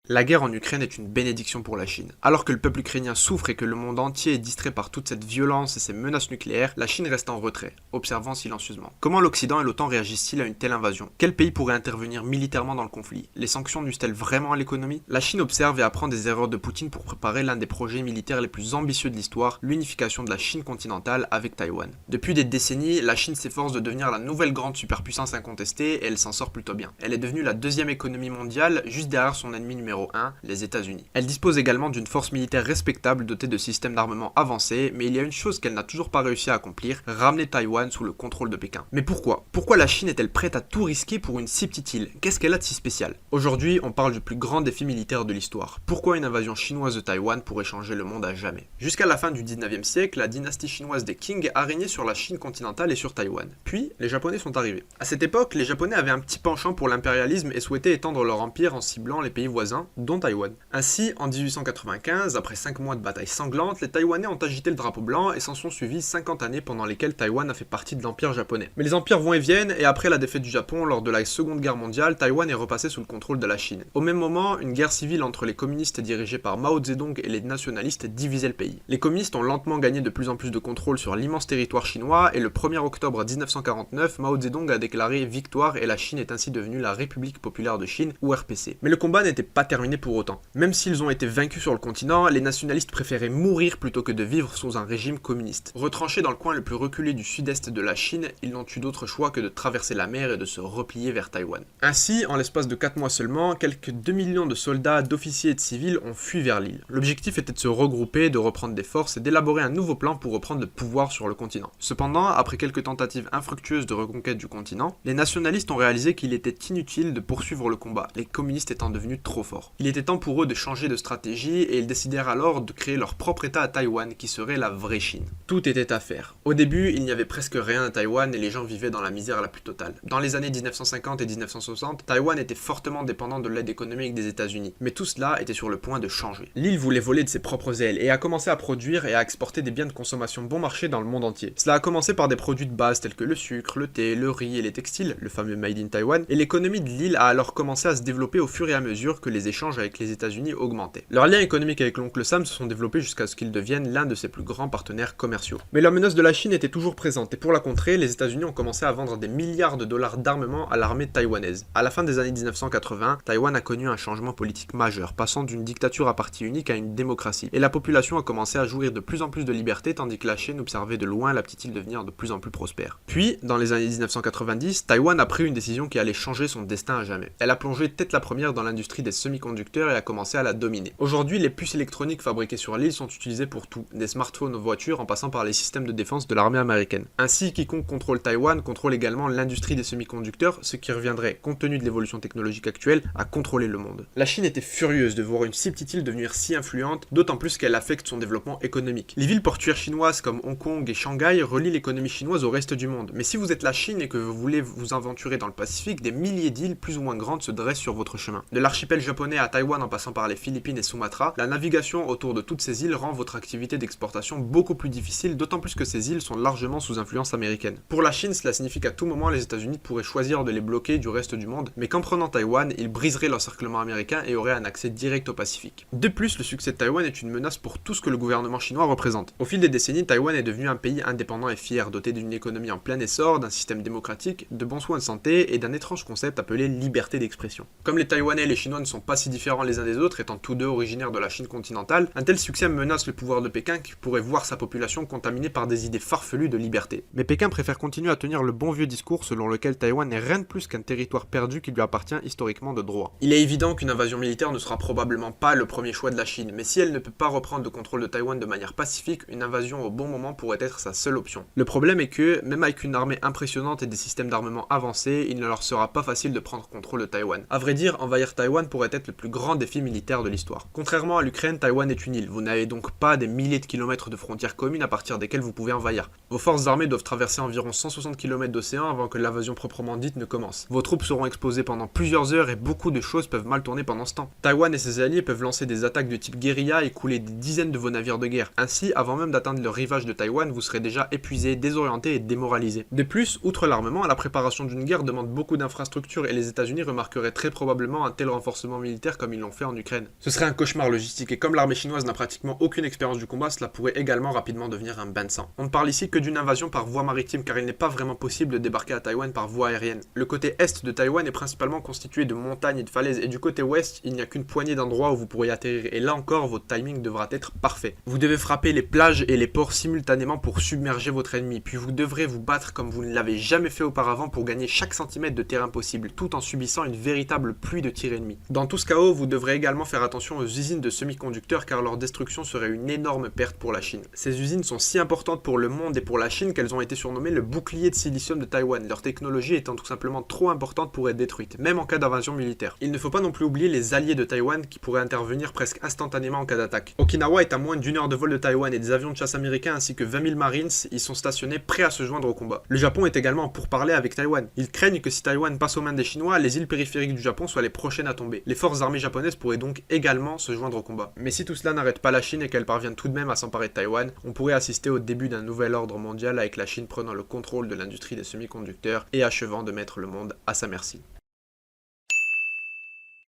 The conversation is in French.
La guerre en Ukraine est une bénédiction pour la Chine. Alors que le peuple ukrainien souffre et que le monde entier est distrait par toute cette violence et ces menaces nucléaires, la Chine reste en retrait, observant silencieusement. Comment l'Occident et l'OTAN réagissent-ils à une telle invasion? Quel pays pourrait intervenir militairement dans le conflit? Les sanctions nuisent-elles vraiment à l'économie? La Chine observe et apprend des erreurs de Poutine pour préparer l'un des projets militaires les plus ambitieux de l'histoire, l'unification de la Chine continentale avec Taïwan. Depuis des décennies, la Chine s'efforce de devenir la nouvelle grande superpuissance incontestée et elle s'en sort plutôt bien. Elle est devenue la deuxième économie mondiale, juste derrière son ennemi numéro 1, les États-Unis. Elle dispose également d'une force militaire respectable dotée de systèmes d'armement avancés, mais il y a une chose qu'elle n'a toujours pas réussi à accomplir, ramener Taïwan sous le contrôle de Pékin. Mais pourquoi? Pourquoi la Chine est-elle prête à tout risquer pour une si petite île? Qu'est-ce qu'elle a de si spécial? Aujourd'hui, on parle du plus grand défi militaire de l'histoire. Pourquoi une invasion chinoise de Taïwan pourrait changer le monde à jamais? Jusqu'à la fin du 19e siècle, la dynastie chinoise des Qing a régné sur la Chine continentale et sur Taïwan. Puis, les Japonais sont arrivés. À cette époque, les Japonais avaient un petit penchant pour l'impérialisme et souhaitaient étendre leur empire en ciblant les pays voisins, dont Taïwan. Ainsi, en 1895, après 5 mois de bataille sanglante, les Taïwanais ont agité le drapeau blanc et s'en sont suivis 50 années pendant lesquelles Taïwan a fait partie de l'empire japonais. Mais les empires vont et viennent, et après la défaite du Japon lors de la Seconde Guerre mondiale, Taïwan est repassé sous le contrôle de la Chine. Au même moment, une guerre civile entre les communistes dirigés par Mao Zedong et les nationalistes divisait le pays. Les communistes ont lentement gagné de plus en plus de contrôle sur l'immense territoire chinois, et le 1er octobre 1949, Mao Zedong a déclaré victoire et la Chine est ainsi devenue la République populaire de Chine, ou RPC. Mais le combat n'était pas terminé pour autant. Même s'ils ont été vaincus sur le continent, les nationalistes préféraient mourir plutôt que de vivre sous un régime communiste. Retranchés dans le coin le plus reculé du sud-est de la Chine, ils n'ont eu d'autre choix que de traverser la mer et de se replier vers Taïwan. Ainsi, en l'espace de 4 mois seulement, quelques 2 millions de soldats, d'officiers et de civils ont fui vers l'île. L'objectif était de se regrouper, de reprendre des forces et d'élaborer un nouveau plan pour reprendre le pouvoir sur le continent. Cependant, après quelques tentatives infructueuses de reconquête du continent, les nationalistes ont réalisé qu'il était inutile de poursuivre le combat, les communistes étant devenus trop forts. Il était temps pour eux de changer de stratégie et ils décidèrent alors de créer leur propre état à Taïwan qui serait la vraie Chine. Tout était à faire. Au début, il n'y avait presque rien à Taïwan et les gens vivaient dans la misère la plus totale. Dans les années 1950 et 1960, Taïwan était fortement dépendant de l'aide économique des États-Unis, mais tout cela était sur le point de changer. L'île voulait voler de ses propres ailes et a commencé à produire et à exporter des biens de consommation bon marché dans le monde entier. Cela a commencé par des produits de base tels que le sucre, le thé, le riz et les textiles, le fameux Made in Taiwan, et l'économie de l'île a alors commencé à se développer au fur et à mesure que les échanges avec les États-Unis augmentaient. Leurs liens économiques avec l'oncle Sam se sont développés jusqu'à ce qu'ils deviennent l'un de ses plus grands partenaires commerciaux. Mais la menace de la Chine était toujours présente et pour la contrer, les États-Unis ont commencé à vendre des milliards de dollars d'armement à l'armée taïwanaise. À la fin des années 1980, Taïwan a connu un changement politique majeur, passant d'une dictature à parti unique à une démocratie, et la population a commencé à jouir de plus en plus de liberté tandis que la Chine observait de loin la petite île devenir de plus en plus prospère. Puis, dans les années 1990, Taïwan a pris une décision qui allait changer son destin à jamais. Elle a plongé tête la première dans l'industrie des semi-conducteurs et a commencé à la dominer. Aujourd'hui, les puces électroniques fabriquées sur l'île sont utilisées pour tout, des smartphones aux voitures en passant par les systèmes de défense de l'armée américaine. Ainsi, quiconque contrôle Taïwan contrôle également l'industrie des semi-conducteurs, ce qui reviendrait, compte tenu de l'évolution technologique actuelle, à contrôler le monde. La Chine était furieuse de voir une si petite île devenir si influente, d'autant plus qu'elle affecte son développement économique. Les villes portuaires chinoises comme Hong Kong et Shanghai relient l'économie chinoise au reste du monde, mais si vous êtes la Chine et que vous voulez vous aventurer dans le Pacifique, des milliers d'îles plus ou moins grandes se dressent sur votre chemin. De l'archipel japonais à Taïwan en passant par les Philippines et Sumatra, la navigation autour de toutes ces îles rend votre activité d'exportation beaucoup plus difficile, d'autant plus que ces îles sont largement sous influence américaine. Pour la Chine, cela signifie qu'à tout moment les États-Unis pourraient choisir de les bloquer du reste du monde, mais qu'en prenant Taïwan, ils briseraient l'encerclement américain et auraient un accès direct au Pacifique. De plus, le succès de Taïwan est une menace pour tout ce que le gouvernement chinois représente. Au fil des décennies, Taïwan est devenu un pays indépendant et fier, doté d'une économie en plein essor, d'un système démocratique, de bons soins de santé et d'un étrange concept appelé liberté d'expression. Comme les Taïwanais et les Chinois ne sont pas si différents les uns des autres, étant tous deux originaires de la Chine continentale, un tel succès menace le pouvoir de Pékin qui pourrait voir sa population contaminée par des idées farfelues de liberté. Mais Pékin préfère continuer à tenir le bon vieux discours selon lequel Taïwan n'est rien de plus qu'un territoire perdu qui lui appartient historiquement de droit. Il est évident qu'une invasion militaire ne sera probablement pas le premier choix de la Chine, mais si elle ne peut pas reprendre le contrôle de Taïwan de manière pacifique, une invasion au bon moment pourrait être sa seule option. Le problème est que, même avec une armée impressionnante et des systèmes d'armement avancés, il ne leur sera pas facile de prendre contrôle de Taïwan. À vrai dire, envahir Taïwan pourrait être le plus grand défi militaire de l'histoire. Contrairement à l'Ukraine, Taïwan est une île. Vous n'avez donc pas des milliers de kilomètres de frontières communes à partir desquelles vous pouvez envahir. Vos forces armées doivent traverser environ 160 km d'océan avant que l'invasion proprement dite ne commence. Vos troupes seront exposées pendant plusieurs heures et beaucoup de choses peuvent mal tourner pendant ce temps. Taïwan et ses alliés peuvent lancer des attaques de type guérilla et couler des dizaines de vos navires de guerre. Ainsi, avant même d'atteindre le rivage de Taïwan, vous serez déjà épuisé, désorienté et démoralisé. De plus, outre l'armement, la préparation d'une guerre demande beaucoup d'infrastructures et les États-Unis remarqueraient très probablement un tel renforcement militaire militaire comme ils l'ont fait en Ukraine. Ce serait un cauchemar logistique et comme l'armée chinoise n'a pratiquement aucune expérience du combat, cela pourrait également rapidement devenir un bain de sang. On ne parle ici que d'une invasion par voie maritime car il n'est pas vraiment possible de débarquer à Taïwan par voie aérienne. Le côté est de Taïwan est principalement constitué de montagnes et de falaises et du côté ouest, il n'y a qu'une poignée d'endroits où vous pourriez atterrir et là encore, votre timing devra être parfait. Vous devez frapper les plages et les ports simultanément pour submerger votre ennemi, puis vous devrez vous battre comme vous ne l'avez jamais fait auparavant pour gagner chaque centimètre de terrain possible, tout en subissant une véritable pluie de tirs ennemis. Dans tout ce chaos, vous devrez également faire attention aux usines de semi-conducteurs car leur destruction serait une énorme perte pour la Chine. Ces usines sont si importantes pour le monde et pour la Chine qu'elles ont été surnommées le bouclier de silicium de Taïwan, leur technologie étant tout simplement trop importante pour être détruite, même en cas d'invasion militaire. Il ne faut pas non plus oublier les alliés de Taïwan qui pourraient intervenir presque instantanément en cas d'attaque. Okinawa est à moins d'une heure de vol de Taïwan et des avions de chasse américains ainsi que 20 000 Marines y sont stationnés prêts à se joindre au combat. Le Japon est également en pourparlers avec Taïwan. Ils craignent que si Taïwan passe aux mains des Chinois, les îles périphériques du Japon soient les prochaines à tomber. Les forces armées japonaises pourraient donc également se joindre au combat. Mais si tout cela n'arrête pas la Chine et qu'elle parvient tout de même à s'emparer de Taïwan, on pourrait assister au début d'un nouvel ordre mondial avec la Chine prenant le contrôle de l'industrie des semi-conducteurs et achevant de mettre le monde à sa merci.